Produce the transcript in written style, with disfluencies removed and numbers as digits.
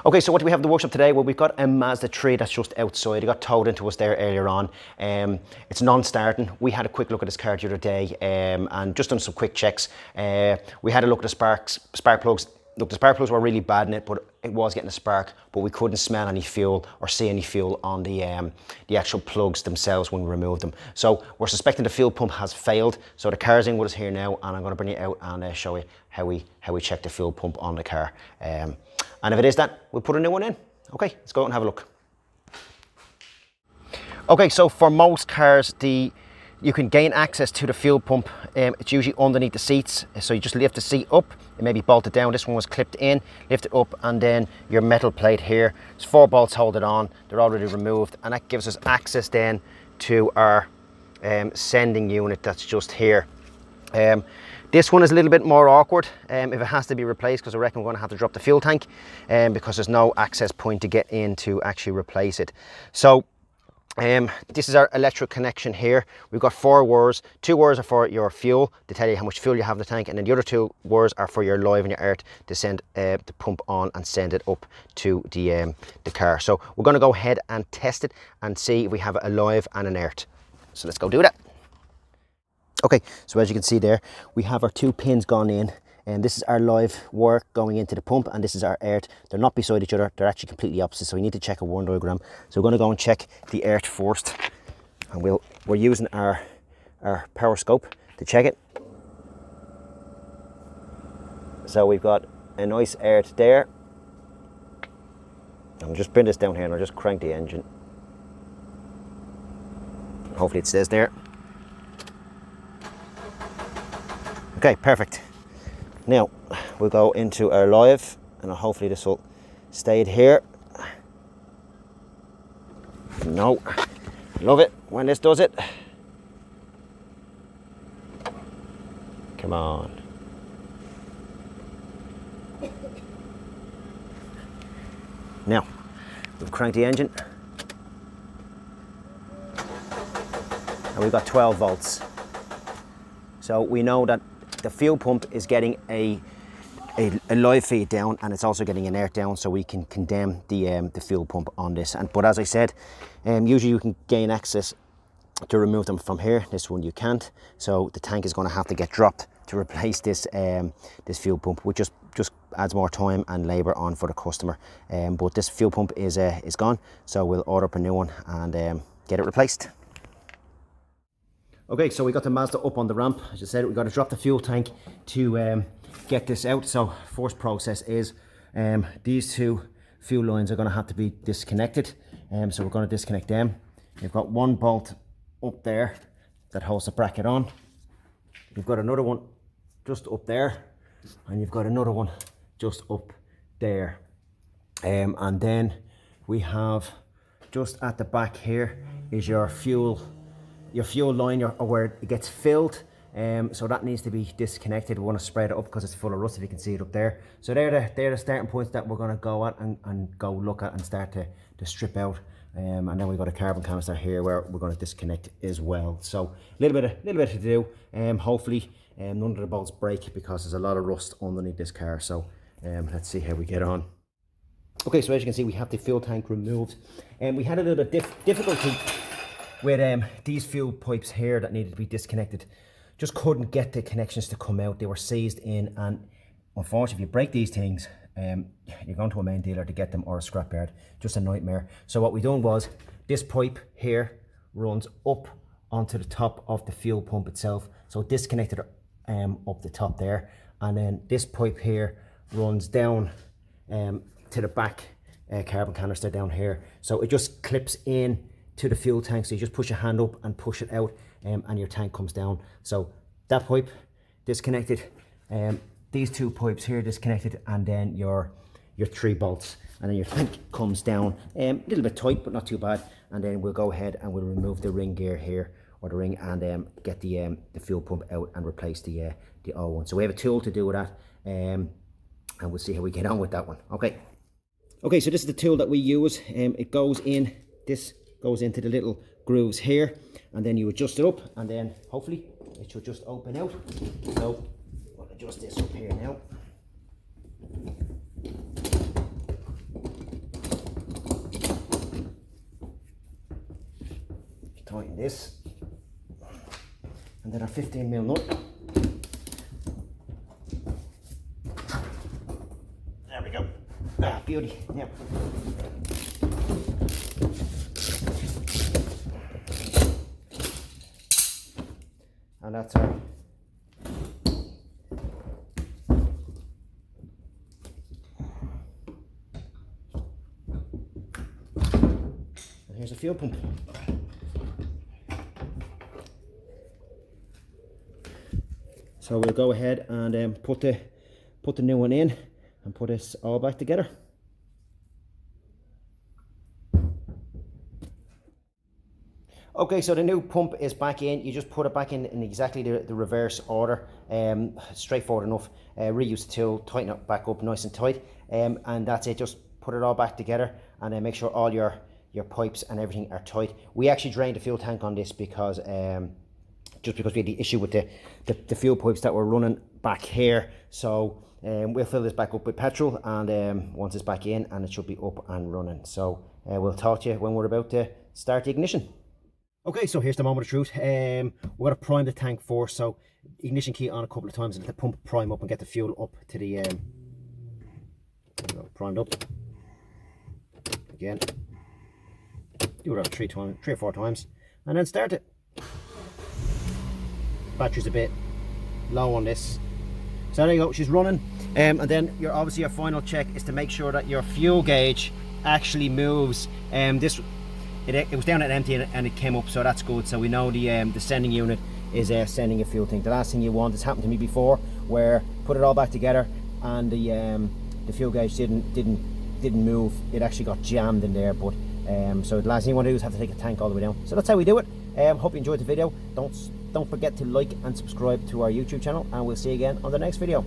Okay, so what do we have in the workshop today? Well, we've got a Mazda 3 that's just outside. It got towed into us there earlier on. It's non-starting. We had a quick look at this car the other day and just done some quick checks. We had a look at the spark plugs. Look, the spark plugs were really bad in it, but it was getting a spark, but we couldn't smell any fuel or see any fuel on the actual plugs themselves when we removed them. So we're suspecting the fuel pump has failed. So the car's in with us here now, and I'm going to bring it out and show you how we check the fuel pump on the car. And if it is that, we'll put a new one in. Okay, let's go out and have a look. Okay, so for most cars, you can gain access to the fuel pump. It's usually underneath the seats, so you just lift the seat up. It may be bolted down. This one was clipped in, lift it up, and then your metal plate here. There's 4 bolts hold it on. They're already removed, and that gives us access then to our sending unit that's just here. This one is a little bit more awkward if it has to be replaced, because I reckon we're going to have to drop the fuel tank because there's no access point to get in to actually replace it. So this is our electric connection here. We've got 4 wires. 2 wires are for your fuel to tell you how much fuel you have in the tank, and then the other 2 wires are for your live and your earth to send the pump on and send it up to the car. So we're going to go ahead and test it and see if we have a live and an earth. So let's go do that. Okay, so as you can see there, we have our 2 pins gone in, and this is our live wire going into the pump, and this is our earth. They're not beside each other, they're actually completely opposite, so we need to check a worn diagram. So we're going to go and check the earth first, and we're using our power scope to check it. So we've got a nice earth there. I'll just bring this down here and I'll just crank the engine. Hopefully it stays there. Okay, perfect. Now we'll go into our live, and hopefully this will stay here. No, love it when this does it. Come on. Now we've cranked the engine, and we've got 12 volts. So we know that the fuel pump is getting a live feed down, and it's also getting an earth down, so we can condemn the fuel pump on this. But as I said, usually you can gain access to remove them from here. This one you can't, so the tank is going to have to get dropped to replace this this fuel pump, which just adds more time and labour on for the customer. But this fuel pump is gone, so we'll order up a new one and get it replaced. Okay, so we got the Mazda up on the ramp. As I said, we've got to drop the fuel tank to get this out. So first process is these 2 fuel lines are going to have to be disconnected. So we're going to disconnect them. We've got 1 bolt up there that holds the bracket on. You've got another one just up there, and you've got another one just up there. And then we have just at the back here is your fuel line, or where it gets filled. So that needs to be disconnected. We want to spread it up because it's full of rust, if you can see it up there. So they're the starting points that we're going to go at and go look at and start to strip out. And then we've got a carbon canister here where we're going to disconnect as well. So a little bit to do. Hopefully none of the bolts break, because there's a lot of rust underneath this car. So let's see how we get on. Okay, so as you can see, we have the fuel tank removed, and we had a little bit difficulty with these fuel pipes here that needed to be disconnected. Just couldn't get the connections to come out. They were seized in, and unfortunately if you break these things, you're going to a main dealer to get them, or a scrapyard. Just a nightmare. So what we done was, this pipe here runs up onto the top of the fuel pump itself, so it disconnected up the top there, and then this pipe here runs down to the back carbon canister down here, so it just clips in to the fuel tank. So you just push your hand up and push it out, and your tank comes down. So that pipe disconnected, these 2 pipes here disconnected, and then your 3 bolts, and then your tank comes down. A little bit tight, but not too bad. And then we'll go ahead and we'll remove the ring gear here, or the ring, and get the fuel pump out and replace the old one. So we have a tool to do with that, and we'll see how we get on with that one. Okay, so this is the tool that we use. It goes in, this goes into the little grooves here, and then you adjust it up, and then hopefully it should just open out. So I'll adjust this up here now. tighten this, and then our 15mm nut. There we go. Ah, beauty. Now, and that's our here's a fuel pump. So we'll go ahead and put the new one in and put this all back together. Okay, so the new pump is back in. You just put it back in exactly the reverse order. Straightforward enough. Reuse the tool, tighten it back up nice and tight, and that's it. Just put it all back together and then make sure all your pipes and everything are tight. We actually drained the fuel tank on this because just because we had the issue with the fuel pipes that were running back here. So we'll fill this back up with petrol, and once it's back in, and it should be up and running. So we'll talk to you when we're about to start the ignition. Okay, so here's the moment of truth. We're going to prime the tank first. So ignition key on a couple of times and let the pump prime up and get the fuel up to the primed up again. Do it about 3 or 4 times, and then start it. Battery's a bit low on this, so there you go, she's running. And then your final check is to make sure that your fuel gauge actually moves. It was down at empty and it came up, so that's good. So we know the sending unit is sending a fuel thing. The last thing you want, this happened to me before, where put it all back together and the fuel gauge didn't move. It actually got jammed in there. But so the last thing you want to do is have to take the tank all the way down. So that's how we do it. Hope you enjoyed the video. Don't forget to like and subscribe to our YouTube channel, and we'll see you again on the next video.